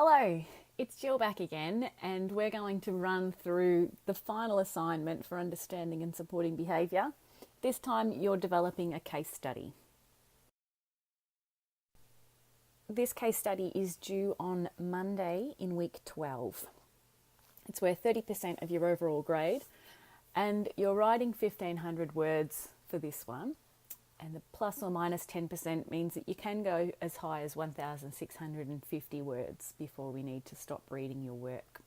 Hello, it's Jill back again, and we're going to run through the final assignment for understanding and supporting behaviour. This time you're developing a case study. This case study is due on Monday in week 12. It's worth 30% of your overall grade, and you're writing 1,500 words for this one. And the plus or minus 10% means that you can go as high as 1,650 words before we need to stop reading your work.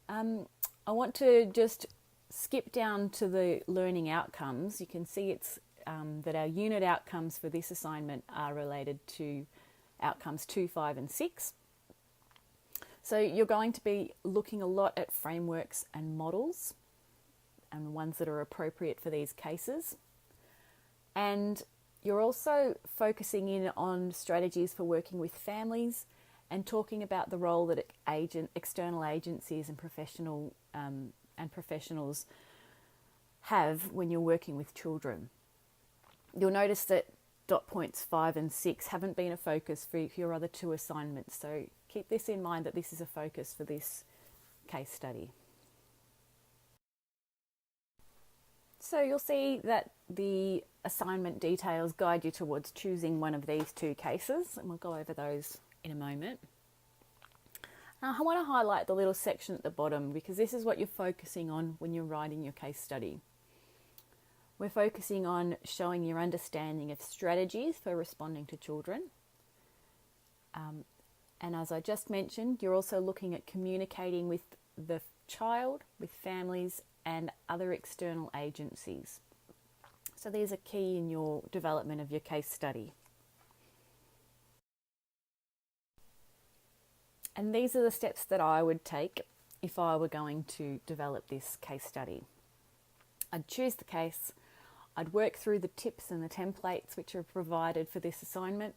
I want to just skip down to the learning outcomes. You can see it's that our unit outcomes for this assignment are related to outcomes 2, 5 and 6. So you're going to be looking a lot at frameworks and models and ones that are appropriate for these cases. And you're also focusing in on strategies for working with families and talking about the role that external agencies and professionals have when you're working with children. You'll notice that dot points 5 and 6 haven't been a focus for your other two assignments, so keep this in mind that this is a focus for this case study. So you'll see that the assignment details guide you towards choosing one of these two cases, and we'll go over those in a moment. Now, I want to highlight the little section at the bottom because this is what you're focusing on when you're writing your case study. We're focusing on showing your understanding of strategies for responding to children. And as I just mentioned, you're also looking at communicating with the child, with families, and other external agencies. So these are key in your development of your case study. And these are the steps that I would take if I were going to develop this case study. I'd choose the case, I'd work through the tips and the templates which are provided for this assignment.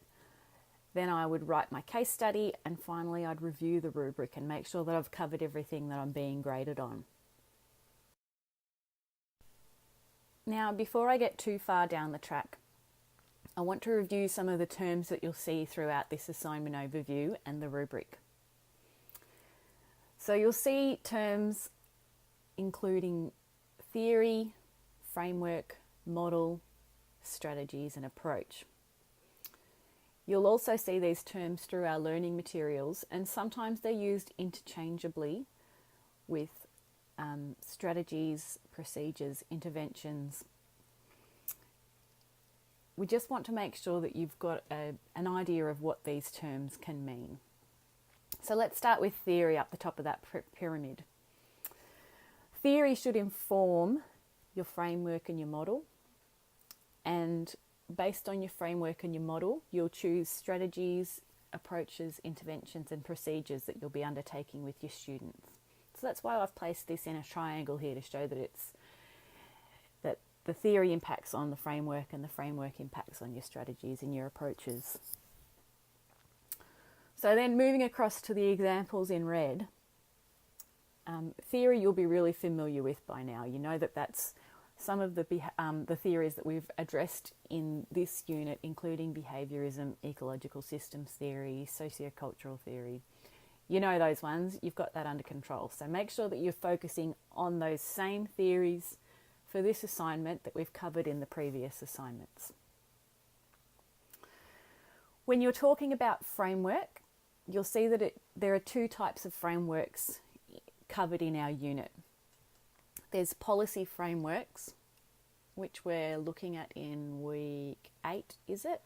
Then I would write my case study, and finally I'd review the rubric and make sure that I've covered everything that I'm being graded on. Now, before I get too far down the track, I want to review some of the terms that you'll see throughout this assignment overview and the rubric. So you'll see terms including theory, framework, model, strategies, and approach. You'll also see these terms through our learning materials, and sometimes they're used interchangeably with strategies, procedures, interventions. We just want to make sure that you've got an idea of what these terms can mean. So let's start with theory up the top of that pyramid. Theory should inform your framework and your model, and based on your framework and your model, you'll choose strategies, approaches, interventions and procedures that you'll be undertaking with your students. So that's why I've placed this in a triangle here to show that that the theory impacts on the framework and the framework impacts on your strategies and your approaches. So then moving across to the examples in red, theory you'll be really familiar with by now. You know that that's some of the theories that we've addressed in this unit, including behaviourism, ecological systems theory, sociocultural theory. You know those ones, you've got that under control. So make sure that you're focusing on those same theories for this assignment that we've covered in the previous assignments. When you're talking about framework, you'll see that there are two types of frameworks covered in our unit. There's policy frameworks, which we're looking at in week 8, is it?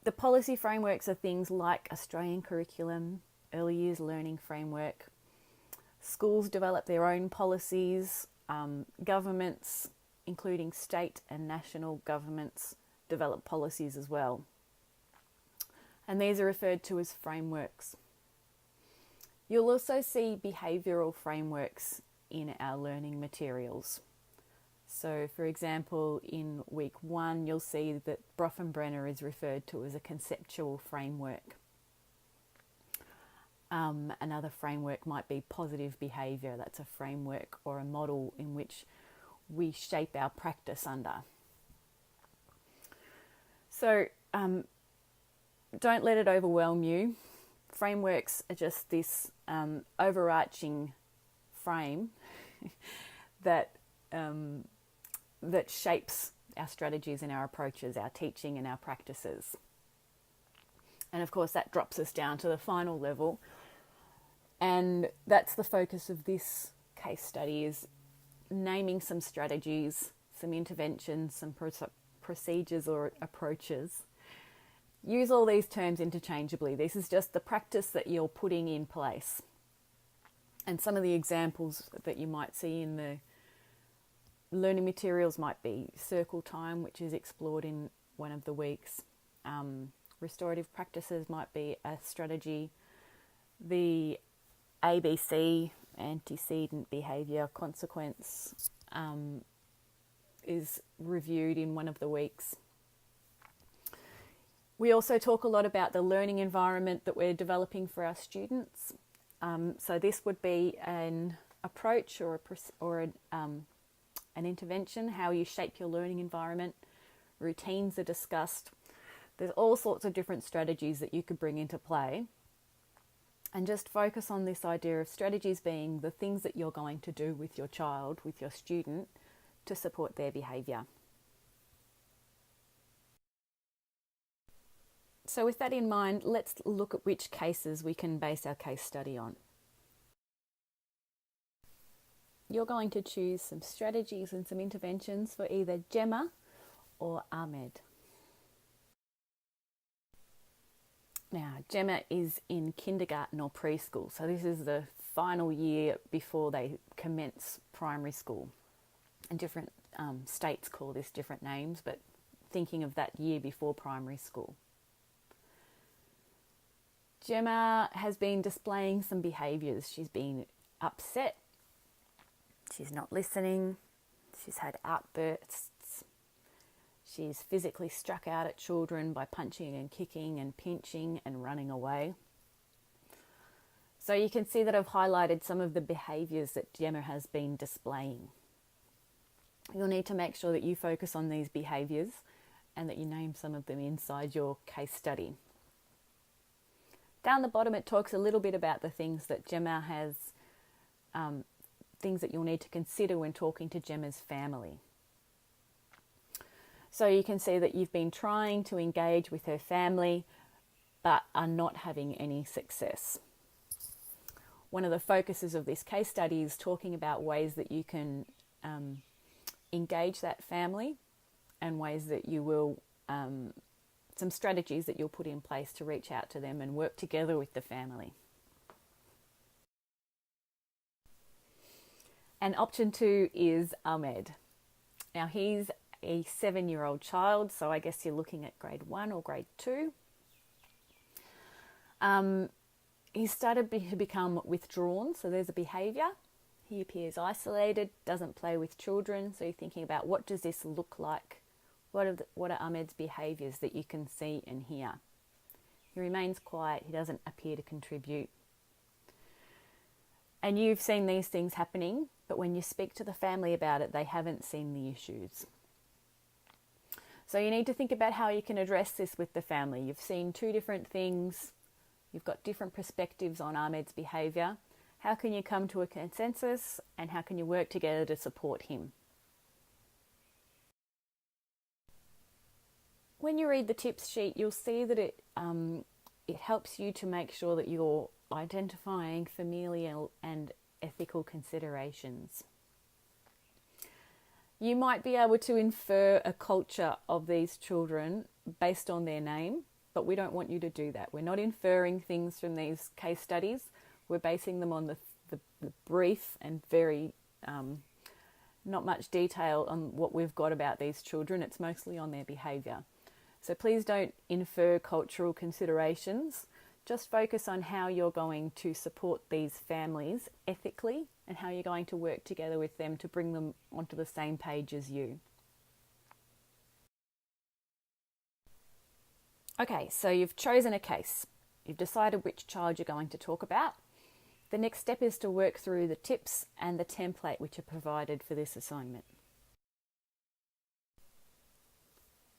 The policy frameworks are things like Australian curriculum, early years learning framework. Schools develop their own policies. Governments, including state and national governments, develop policies as well. And these are referred to as frameworks. You'll also see behavioural frameworks in our learning materials. So, for example, in week 1, you'll see that Bronfenbrenner is referred to as a conceptual framework. Another framework might be positive behaviour. That's a framework or a model in which we shape our practice under. So don't let it overwhelm you. Frameworks are just this overarching frame that that shapes our strategies and our approaches, our teaching and our practices. And of course that drops us down to the final level, and that's the focus of this case study, is naming some strategies, some interventions, some procedures or approaches. Use all these terms interchangeably. This is just the practice that you're putting in place. And some of the examples that you might see in the learning materials might be circle time, which is explored in one of the weeks. Restorative practices might be a strategy. The ABC, antecedent behaviour consequence, is reviewed in one of the weeks. We also talk a lot about the learning environment that we're developing for our students. So this would be an approach or an intervention, how you shape your learning environment. Routines are discussed. There's all sorts of different strategies that you could bring into play. And just focus on this idea of strategies being the things that you're going to do with your child, with your student, to support their behaviour. So with that in mind, let's look at which cases we can base our case study on. You're going to choose some strategies and some interventions for either Gemma or Ahmed. Now, Gemma is in kindergarten or preschool, so this is the final year before they commence primary school. And different states call this different names, but thinking of that year before primary school. Gemma has been displaying some behaviours. She's been upset, she's not listening, she's had outbursts, she's physically struck out at children by punching and kicking and pinching and running away. So you can see that I've highlighted some of the behaviours that Gemma has been displaying. You'll need to make sure that you focus on these behaviours and that you name some of them inside your case study. Down the bottom, it talks a little bit about the things that Gemma has, things that you'll need to consider when talking to Gemma's family. So you can see that you've been trying to engage with her family, but are not having any success. One of the focuses of this case study is talking about ways that you can engage that family, and ways that you will some strategies that you'll put in place to reach out to them and work together with the family. And option 2 is Ahmed. Now he's a 7-year-old child, so I guess you're looking at grade 1 or grade 2. He started to become withdrawn, so there's a behaviour. He appears isolated, doesn't play with children, so you're thinking about what does this look like? What are Ahmed's behaviours that you can see and hear? He remains quiet, he doesn't appear to contribute. And you've seen these things happening, but when you speak to the family about it, they haven't seen the issues. So you need to think about how you can address this with the family. You've seen 2 different things, you've got different perspectives on Ahmed's behaviour. How can you come to a consensus, and how can you work together to support him? When you read the tips sheet, you'll see that it helps you to make sure that you're identifying familial and ethical considerations. You might be able to infer a culture of these children based on their name, but we don't want you to do that. We're not inferring things from these case studies. We're basing them on the brief and very not much detail on what we've got about these children. It's mostly on their behaviour. So please don't infer cultural considerations. Just focus on how you're going to support these families ethically and how you're going to work together with them to bring them onto the same page as you. Okay, so you've chosen a case. You've decided which child you're going to talk about. The next step is to work through the tips and the template which are provided for this assignment.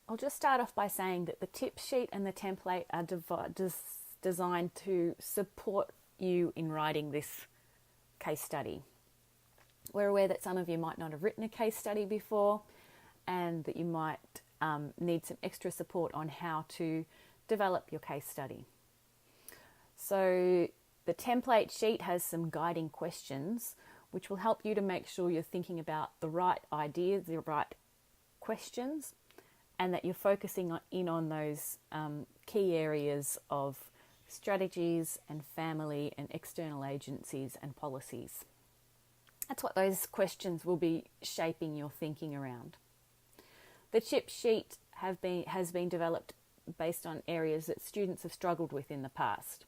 I'll just start off by saying that the tip sheet and the template are designed to support you in writing this case study. We're aware that some of you might not have written a case study before and that you might need some extra support on how to develop your case study. So the template sheet has some guiding questions which will help you to make sure you're thinking about the right ideas, the right questions, and that you're focusing in on those key areas of strategies and family and external agencies and policies. That's what those questions will be shaping your thinking around. The chip sheet has been developed based on areas that students have struggled with in the past.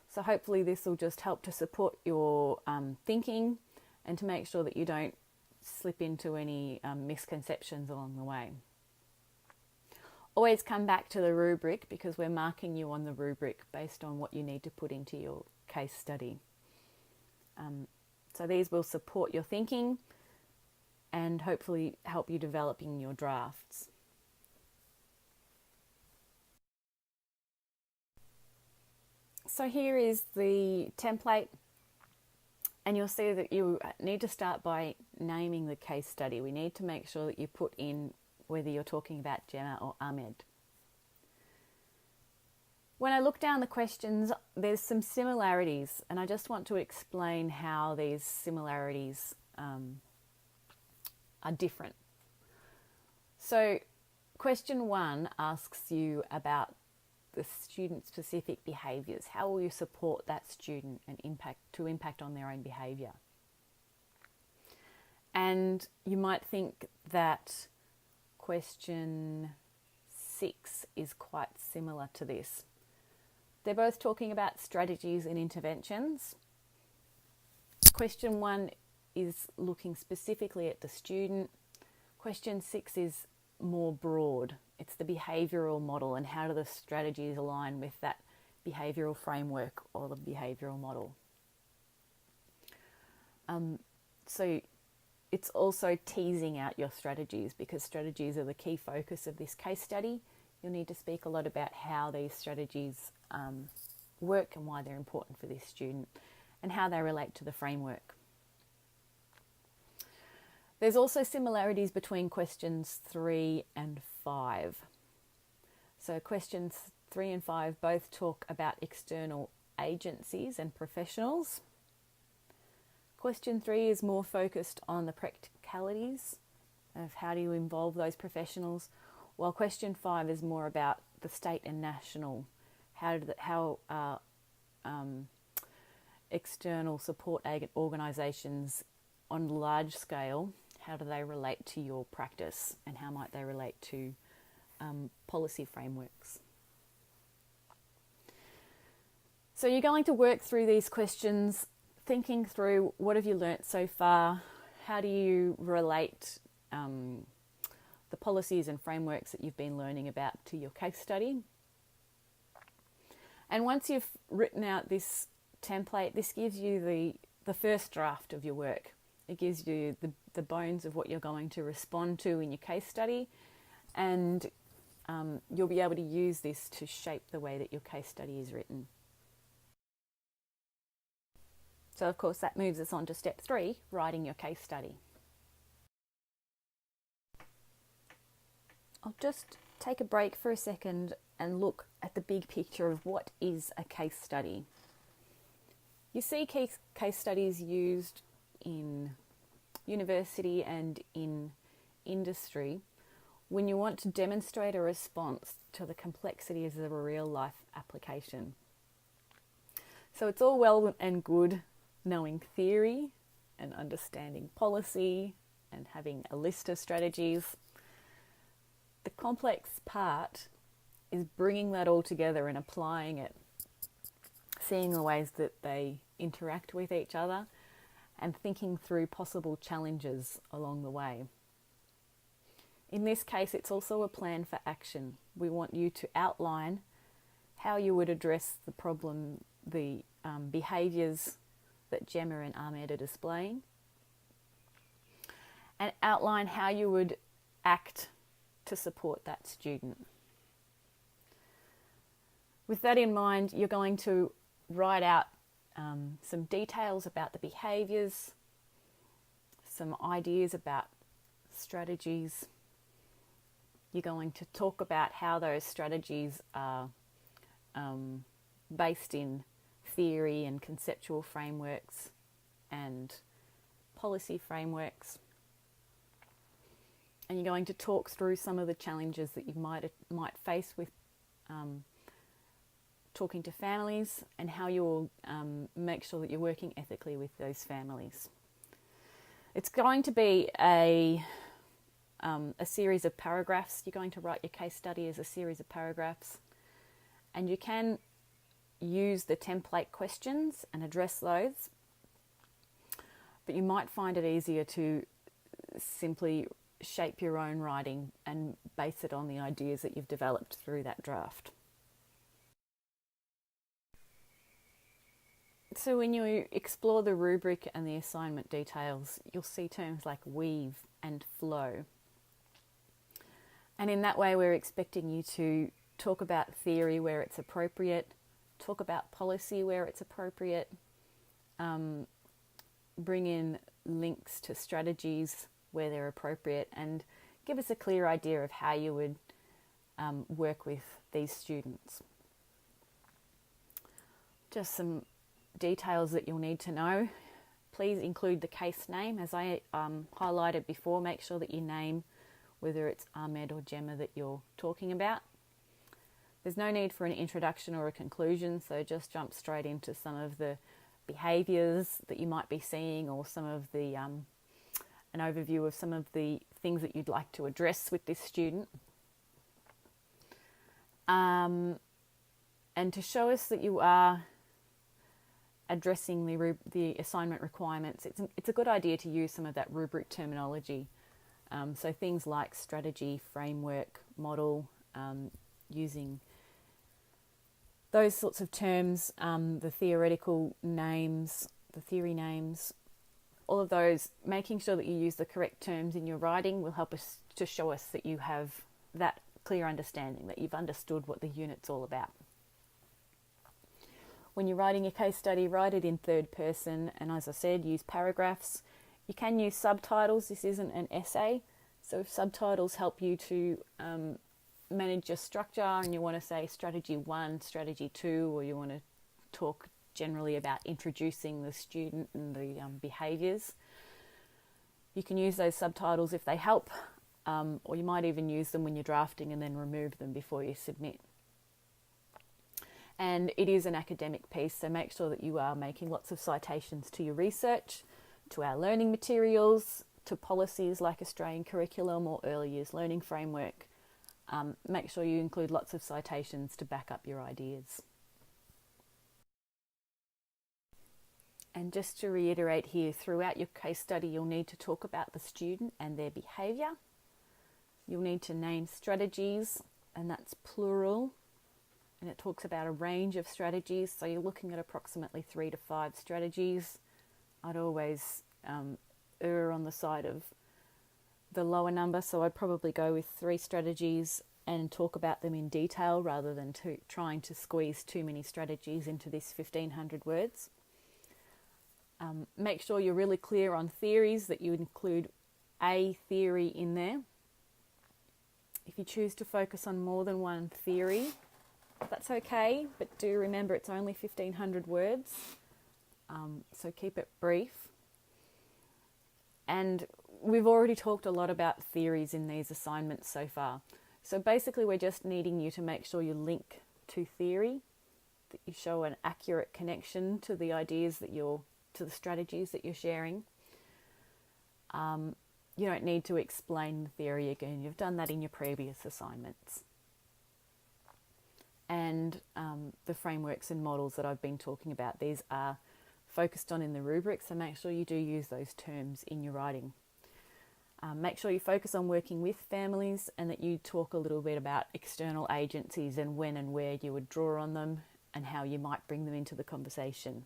So hopefully this will just help to support your thinking and to make sure that you don't slip into any misconceptions along the way. Always come back to the rubric because we're marking you on the rubric based on what you need to put into your case study. So these will support your thinking and hopefully help you developing your drafts. So here is the template, and you'll see that you need to start by naming the case study. We need to make sure that you put in whether you're talking about Gemma or Ahmed. When I look down the questions, there's some similarities, and I just want to explain how these similarities are different. So question 1 asks you about the student-specific behaviours. How will you support that student and impact on their own behaviour? And you might think that question 6 is quite similar to this. They're both talking about strategies and interventions. Question 1 is looking specifically at the student. Question 6 is more broad. It's the behavioural model and how do the strategies align with that behavioural framework or the behavioural model. So it's also teasing out your strategies because strategies are the key focus of this case study. You'll need to speak a lot about how these strategies work and why they're important for this student and how they relate to the framework. There's also similarities between questions 3 and 5. So questions 3 and 5 both talk about external agencies and professionals. Question 3 is more focused on the practicalities of how do you involve those professionals, while question 5 is more about the state and national, how external support organisations on large scale, how do they relate to your practice and how might they relate to policy frameworks. So you're going to work through these questions, thinking through what have you learnt so far, how do you relate the policies and frameworks that you've been learning about to your case study. And once you've written out this template, this gives you the first draft of your work. It gives you the bones of what you're going to respond to in your case study, and you'll be able to use this to shape the way that your case study is written. So of course that moves us on to step 3, writing your case study. I'll just take a break for a second and look at the big picture of what is a case study. You see case studies used in university and in industry when you want to demonstrate a response to the complexities of a real life application. So it's all well and good knowing theory and understanding policy and having a list of strategies. The complex part is bringing that all together and applying it, seeing the ways that they interact with each other and thinking through possible challenges along the way. In this case, it's also a plan for action. We want you to outline how you would address the problem, the behaviours that Gemma and Ahmed are displaying, and outline how you would act to support that student. With that in mind, you're going to write out some details about the behaviours, some ideas about strategies. You're going to talk about how those strategies are based in theory and conceptual frameworks and policy frameworks. And you're going to talk through some of the challenges that you might face with talking to families, and how you'll make sure that you're working ethically with those families. It's going to be a series of paragraphs. You're going to write your case study as a series of paragraphs, and you can use the template questions and address those, but you might find it easier to simply shape your own writing and base it on the ideas that you've developed through that draft. So when you explore the rubric and the assignment details, you'll see terms like weave and flow. And in that way, we're expecting you to talk about theory where it's appropriate, talk about policy where it's appropriate, bring in links to strategies where they're appropriate, and give us a clear idea of how you would work with these students. Just some details that you'll need to know. Please include the case name. As I highlighted before, make sure that you name whether it's Ahmed or Gemma that you're talking about. There's no need for an introduction or a conclusion, so just jump straight into some of the behaviours that you might be seeing, or some of the an overview of some of the things that you'd like to address with this student. And to show us that you are addressing the assignment requirements, it's a good idea to use some of that rubric terminology. So things like strategy, framework, model, using those sorts of terms, the theoretical names, the theory names, all of those, making sure that you use the correct terms in your writing will help us to show us that you have that clear understanding, that you've understood what the unit's all about. When you're writing a case study, write it in third person, and as I said, use paragraphs. You can use subtitles. This isn't an essay, so if subtitles help you to manage your structure, and you want to say strategy 1, strategy 2, or you want to talk generally about introducing the student and the behaviours, you can use those subtitles if they help, or you might even use them when you're drafting and then remove them before you submit. And it is an academic piece, so make sure that you are making lots of citations to your research, to our learning materials, to policies like Australian curriculum or early years learning framework. Make sure you include lots of citations to back up your ideas. And just to reiterate here, throughout your case study, you'll need to talk about the student and their behaviour. You'll need to name strategies, and that's plural. And it talks about a range of strategies, so you're looking at approximately 3 to 5 strategies. I'd always err on the side of the lower number, so I'd probably go with 3 strategies and talk about them in detail rather than trying to squeeze too many strategies into this 1,500 words. Make sure you're really clear on theories, that you include a theory in there. If you choose to focus on more than one theory, that's okay, but do remember it's only 1,500 words, so keep it brief. And we've already talked a lot about theories in these assignments so far. So basically we're just needing you to make sure you link to theory, that you show an accurate connection to the ideas that to the strategies that you're sharing. You don't need to explain the theory again. You've done that in your previous assignments. And the frameworks and models that I've been talking about, these are focused on in the rubric, so make sure you do use those terms in your writing. Make sure you focus on working with families, and that you talk a little bit about external agencies and when and where you would draw on them and how you might bring them into the conversation.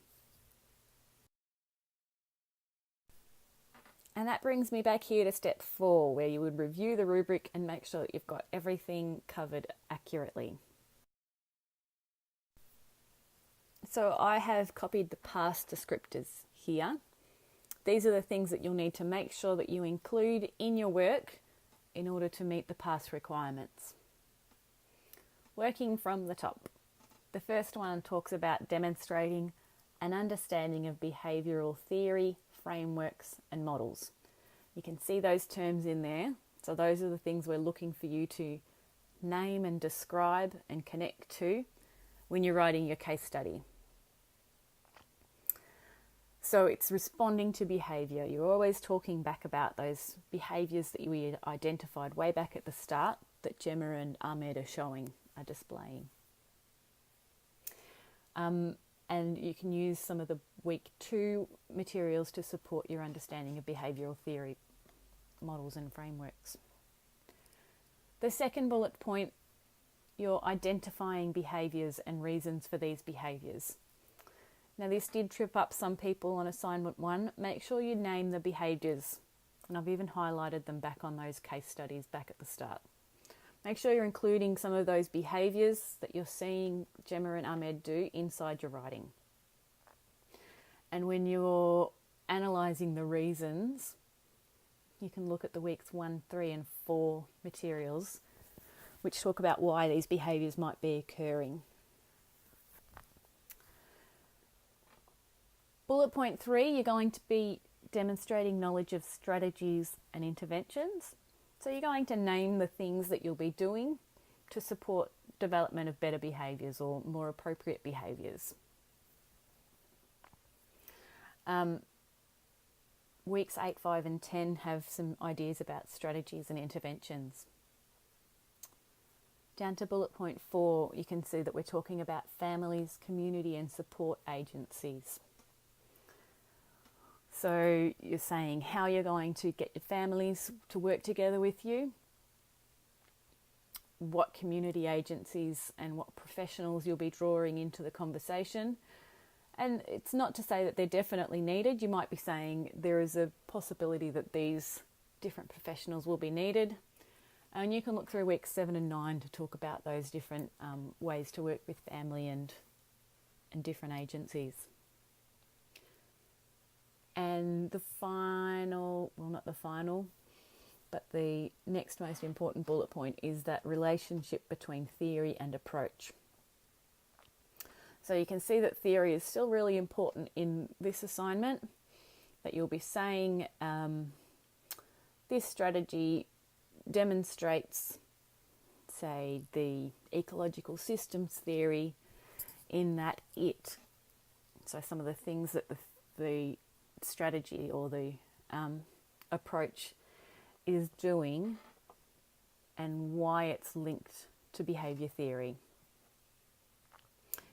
And that brings me back here to step 4, where you would review the rubric and make sure that you've got everything covered accurately. So I have copied the past descriptors here. These are the things that you'll need to make sure that you include in your work in order to meet the past requirements. Working from the top. The first one talks about demonstrating an understanding of behavioural theory, frameworks and models. You can see those terms in there. So those are the things we're looking for you to name and describe and connect to when you're writing your case study. So it's responding to behaviour. You're always talking back about those behaviours that we identified way back at the start that Gemma and Ahmed are displaying. And you can use some of the week 2 materials to support your understanding of behavioural theory, models and frameworks. The second bullet point, you're identifying behaviours and reasons for these behaviours. Now this did trip up some people on assignment 1. Make sure you name the behaviours, and I've even highlighted them back on those case studies back at the start. Make sure you're including some of those behaviours that you're seeing Gemma and Ahmed do inside your writing. And when you're analysing the reasons, you can look at the weeks 1, 3 and 4 materials which talk about why these behaviours might be occurring. Bullet point 3, you're going to be demonstrating knowledge of strategies and interventions. So you're going to name the things that you'll be doing to support development of better behaviours or more appropriate behaviours. Weeks 8, 5 and 10 have some ideas about strategies and interventions. Down to bullet point 4, you can see that we're talking about families, community and support agencies. So you're saying how you're going to get your families to work together with you, what community agencies and what professionals you'll be drawing into the conversation. And it's not to say that they're definitely needed. You might be saying there is a possibility that these different professionals will be needed. And you can look through weeks 7 and 9 to talk about those different ways to work with family and different agencies. And the final, well not the final, but the next most important bullet point is that relationship between theory and approach. So you can see that theory is still really important in this assignment, that you'll be saying this strategy demonstrates, say, the ecological systems theory in that so some of the things that the strategy or the approach is doing and why it's linked to behaviour theory.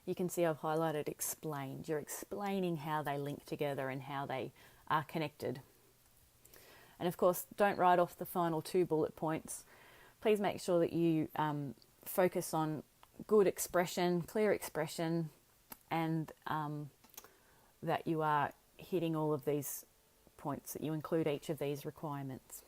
You can see I've highlighted explained. You're explaining how they link together and how they are connected. And of course, don't write off the final 2 bullet points. Please make sure that you focus on good expression, clear expression, and that you are hitting all of these points, that you include each of these requirements.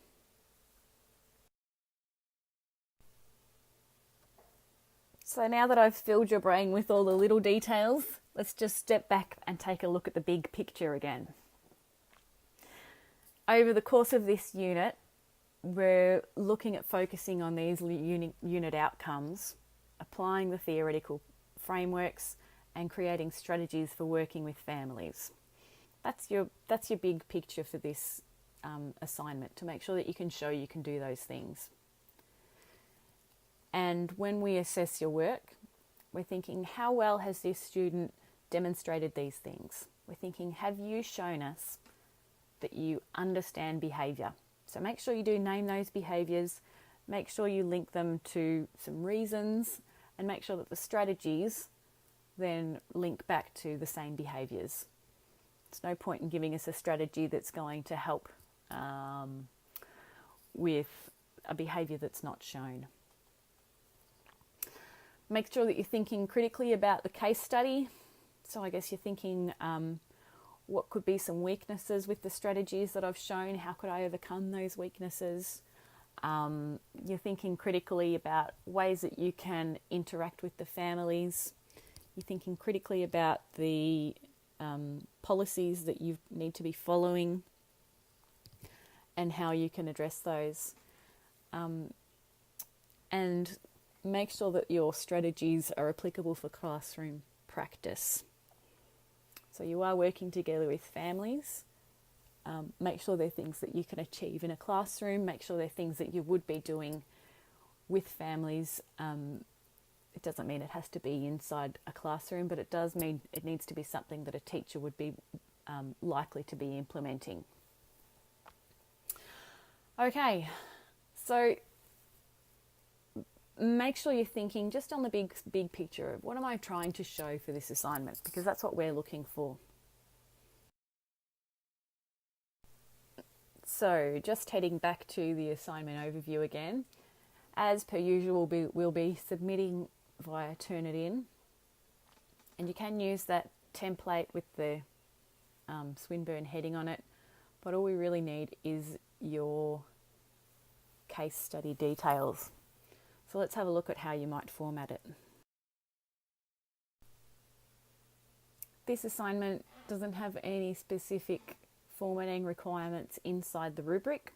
So now that I've filled your brain with all the little details, let's just step back and take a look at the big picture again. Over the course of this unit, we're looking at focusing on these unit outcomes, applying the theoretical frameworks and creating strategies for working with families. That's your big picture for this assignment, to make sure that you can show you can do those things. And when we assess your work, we're thinking, how well has this student demonstrated these things? We're thinking, have you shown us that you understand behaviour? So make sure you do name those behaviours, make sure you link them to some reasons, and make sure that the strategies then link back to the same behaviours. There's no point in giving us a strategy that's going to help with a behaviour that's not shown. Make sure that you're thinking critically about the case study. So I guess you're thinking, what could be some weaknesses with the strategies that I've shown, how could I overcome those weaknesses. You're thinking critically about ways that you can interact with the families. You're thinking critically about the policies that you need to be following and how you can address those. And make sure that your strategies are applicable for classroom practice. So you are working together with families. Make sure they're things that you can achieve in a classroom. Make sure they're things that you would be doing with families. It doesn't mean it has to be inside a classroom, but it does mean it needs to be something that a teacher would be likely to be implementing. Okay, so make sure you're thinking just on the big picture of what am I trying to show for this assignment, because that's what we're looking for. So just heading back to the assignment overview again, as per usual, we'll be submitting via Turnitin, and you can use that template with the Swinburne heading on it, but all we really need is your case study details. So let's have a look at how you might format it. This assignment doesn't have any specific formatting requirements inside the rubric.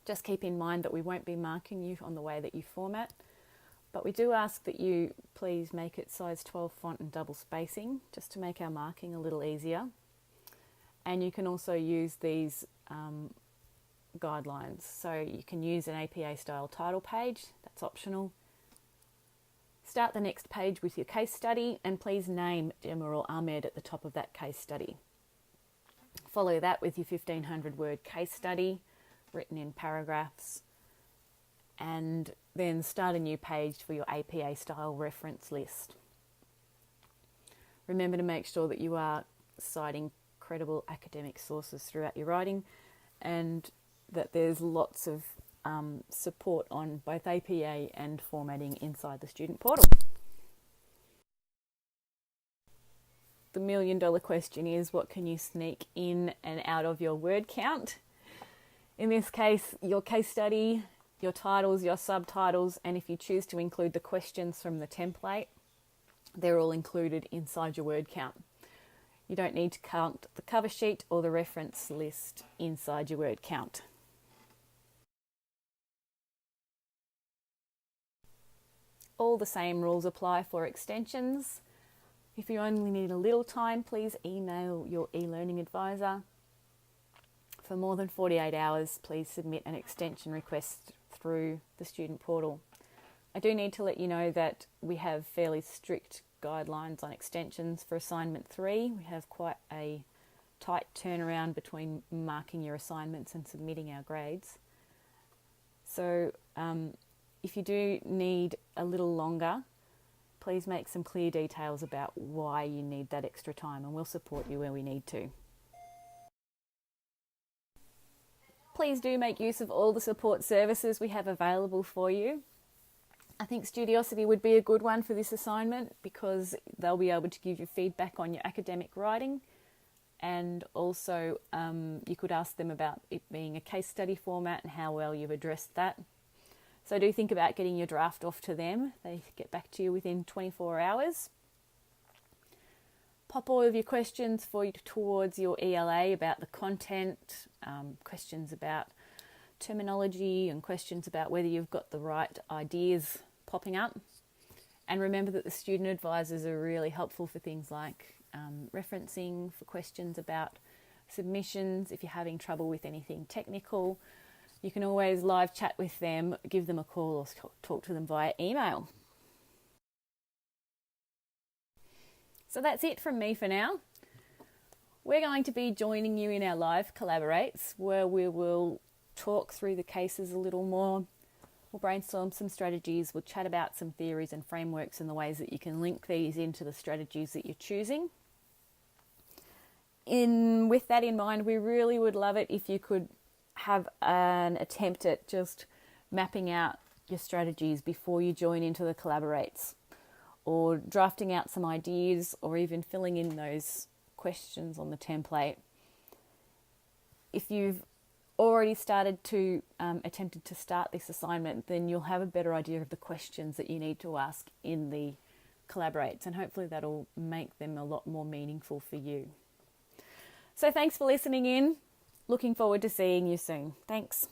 Just keep in mind that we won't be marking you on the way that you format, but we do ask that you please make it size 12 font and double spacing, just to make our marking a little easier. And you can also use these guidelines. So you can use an APA style title page, that's optional. Start the next page with your case study, and please name Gemma or Ahmed at the top of that case study. Follow that with your 1500 word case study written in paragraphs, and then start a new page for your APA style reference list. Remember to make sure that you are citing credible academic sources throughout your writing, and that there's lots of support on both APA and formatting inside the student portal. The $1 million question is, what can you sneak in and out of your word count? In this case, your case study, your titles, your subtitles, and if you choose to include the questions from the template, they're all included inside your word count. You don't need to count the cover sheet or the reference list inside your word count. All the same rules apply for extensions. If you only need a little time, please email your e-learning advisor. For more than 48 hours, please submit an extension request through the student portal. I do need to let you know that we have fairly strict guidelines on extensions for assignment 3. We have quite a tight turnaround between marking your assignments and submitting our grades. So if you do need a little longer, please make some clear details about why you need that extra time, and we'll support you where we need to. Please do make use of all the support services we have available for you. I think Studiosity would be a good one for this assignment because they'll be able to give you feedback on your academic writing, and also you could ask them about it being a case study format and how well you've addressed that. So do think about getting your draft off to them. They get back to you within 24 hours. Pop all of your questions towards your ELA about the content, questions about terminology, and questions about whether you've got the right ideas popping up. And remember that the student advisors are really helpful for things like referencing, for questions about submissions. If you're having trouble with anything technical, you can always live chat with them, give them a call, or talk to them via email. So that's it from me for now. We're going to be joining you in our live collaborates, where we will talk through the cases a little more. We'll brainstorm some strategies. We'll chat about some theories and frameworks and the ways that you can link these into the strategies that you're choosing. With that in mind, we really would love it if you could have an attempt at just mapping out your strategies before you join into the collaborates, or drafting out some ideas, or even filling in those questions on the template. If you've already started to attempted to start this assignment, then you'll have a better idea of the questions that you need to ask in the collaborates, and hopefully that'll make them a lot more meaningful for you. So thanks for listening in. Looking forward to seeing you soon. Thanks.